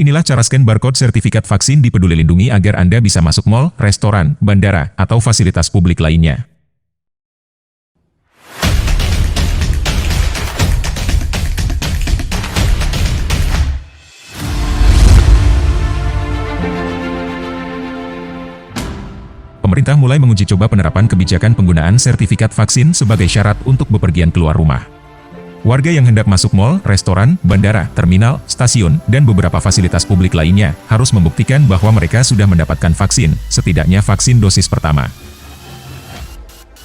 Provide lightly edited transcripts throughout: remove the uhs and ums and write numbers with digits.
inilah cara scan barcode sertifikat vaksin di Peduli Lindungi agar Anda bisa masuk mal, restoran, bandara, atau fasilitas publik lainnya. Pemerintah mulai menguji coba penerapan kebijakan penggunaan sertifikat vaksin sebagai syarat untuk bepergian keluar rumah. Warga yang hendak masuk mal, restoran, bandara, terminal, stasiun, dan beberapa fasilitas publik lainnya harus membuktikan bahwa mereka sudah mendapatkan vaksin, setidaknya vaksin dosis pertama.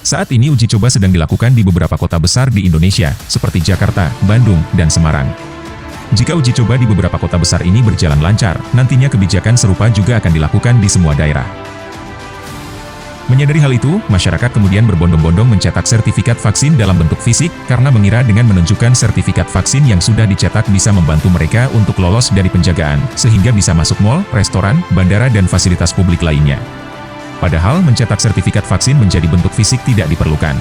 Saat ini uji coba sedang dilakukan di beberapa kota besar di Indonesia, seperti Jakarta, Bandung, dan Semarang. Jika uji coba di beberapa kota besar ini berjalan lancar, nantinya kebijakan serupa juga akan dilakukan di semua daerah. Menyadari hal itu, masyarakat kemudian berbondong-bondong mencetak sertifikat vaksin dalam bentuk fisik, karena mengira dengan menunjukkan sertifikat vaksin yang sudah dicetak bisa membantu mereka untuk lolos dari penjagaan, sehingga bisa masuk mal, restoran, bandara, dan fasilitas publik lainnya. Padahal, mencetak sertifikat vaksin menjadi bentuk fisik tidak diperlukan.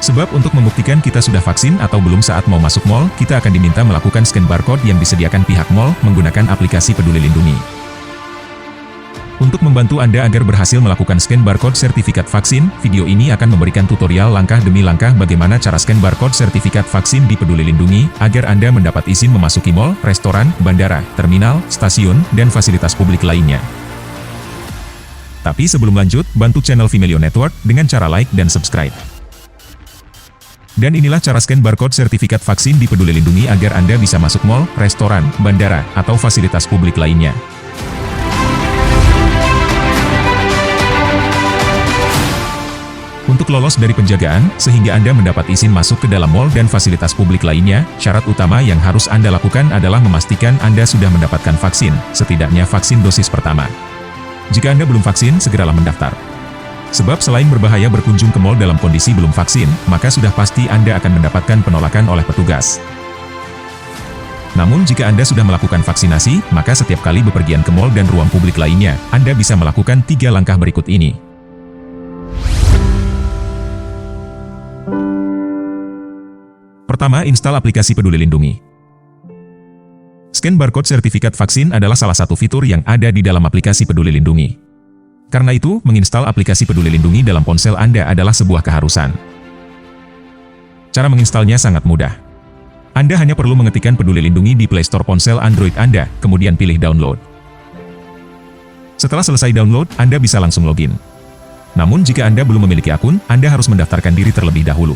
Sebab untuk membuktikan kita sudah vaksin atau belum saat mau masuk mal, kita akan diminta melakukan scan barcode yang disediakan pihak mal menggunakan aplikasi Peduli Lindungi. Untuk membantu Anda agar berhasil melakukan scan barcode sertifikat vaksin, video ini akan memberikan tutorial langkah demi langkah bagaimana cara scan barcode sertifikat vaksin di Peduli Lindungi, agar Anda mendapat izin memasuki mal, restoran, bandara, terminal, stasiun, dan fasilitas publik lainnya. Tapi sebelum lanjut, bantu channel Vimelio Network dengan cara like dan subscribe. Dan inilah cara scan barcode sertifikat vaksin di Peduli Lindungi agar Anda bisa masuk mal, restoran, bandara, atau fasilitas publik lainnya. Untuk lolos dari penjagaan, sehingga Anda mendapat izin masuk ke dalam mal dan fasilitas publik lainnya, syarat utama yang harus Anda lakukan adalah memastikan Anda sudah mendapatkan vaksin, setidaknya vaksin dosis pertama. Jika Anda belum vaksin, segeralah mendaftar. Sebab selain berbahaya berkunjung ke mal dalam kondisi belum vaksin, maka sudah pasti Anda akan mendapatkan penolakan oleh petugas. Namun jika Anda sudah melakukan vaksinasi, maka setiap kali bepergian ke mal dan ruang publik lainnya, Anda bisa melakukan 3 langkah berikut ini. Pertama, install aplikasi Peduli Lindungi. Scan barcode sertifikat vaksin adalah salah satu fitur yang ada di dalam aplikasi Peduli Lindungi. Karena itu, menginstal aplikasi Peduli Lindungi dalam ponsel Anda adalah sebuah keharusan. Cara menginstalnya sangat mudah. Anda hanya perlu mengetikkan Peduli Lindungi di Play Store ponsel Android Anda, kemudian pilih download. Setelah selesai download, Anda bisa langsung login. Namun jika Anda belum memiliki akun, Anda harus mendaftarkan diri terlebih dahulu.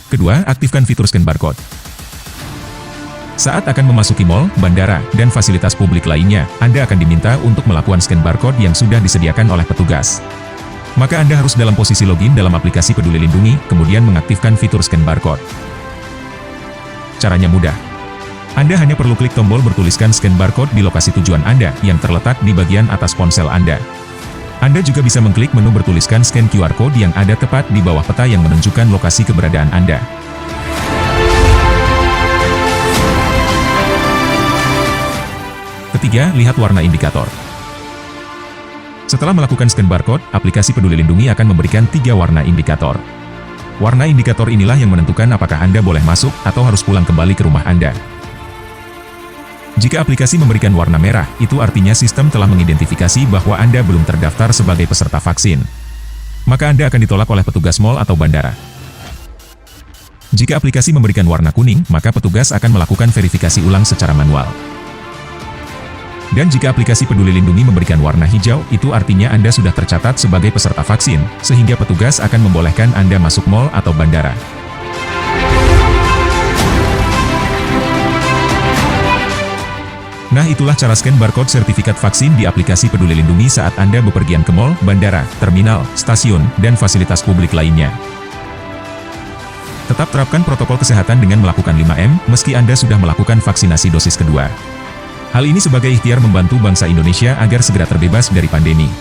Kedua, aktifkan fitur scan barcode. Saat akan memasuki mal, bandara, dan fasilitas publik lainnya, Anda akan diminta untuk melakukan scan barcode yang sudah disediakan oleh petugas. Maka Anda harus dalam posisi login dalam aplikasi Peduli Lindungi, kemudian mengaktifkan fitur scan barcode. Caranya mudah. Anda hanya perlu klik tombol bertuliskan scan barcode di lokasi tujuan Anda, yang terletak di bagian atas ponsel Anda. Anda juga bisa mengklik menu bertuliskan scan QR Code yang ada tepat di bawah peta yang menunjukkan lokasi keberadaan Anda. Ketiga, lihat warna indikator. Setelah melakukan scan barcode, aplikasi Peduli Lindungi akan memberikan 3 warna indikator. Warna indikator inilah yang menentukan apakah Anda boleh masuk atau harus pulang kembali ke rumah Anda. Jika aplikasi memberikan warna merah, itu artinya sistem telah mengidentifikasi bahwa Anda belum terdaftar sebagai peserta vaksin. Maka Anda akan ditolak oleh petugas mal atau bandara. Jika aplikasi memberikan warna kuning, maka petugas akan melakukan verifikasi ulang secara manual. Dan jika aplikasi Peduli Lindungi memberikan warna hijau, itu artinya Anda sudah tercatat sebagai peserta vaksin, sehingga petugas akan membolehkan Anda masuk mal atau bandara. Nah, itulah cara scan barcode sertifikat vaksin di aplikasi Peduli Lindungi saat Anda bepergian ke mal, bandara, terminal, stasiun, dan fasilitas publik lainnya. Tetap terapkan protokol kesehatan dengan melakukan 5M, meski Anda sudah melakukan vaksinasi dosis kedua. Hal ini sebagai ikhtiar membantu bangsa Indonesia agar segera terbebas dari pandemi.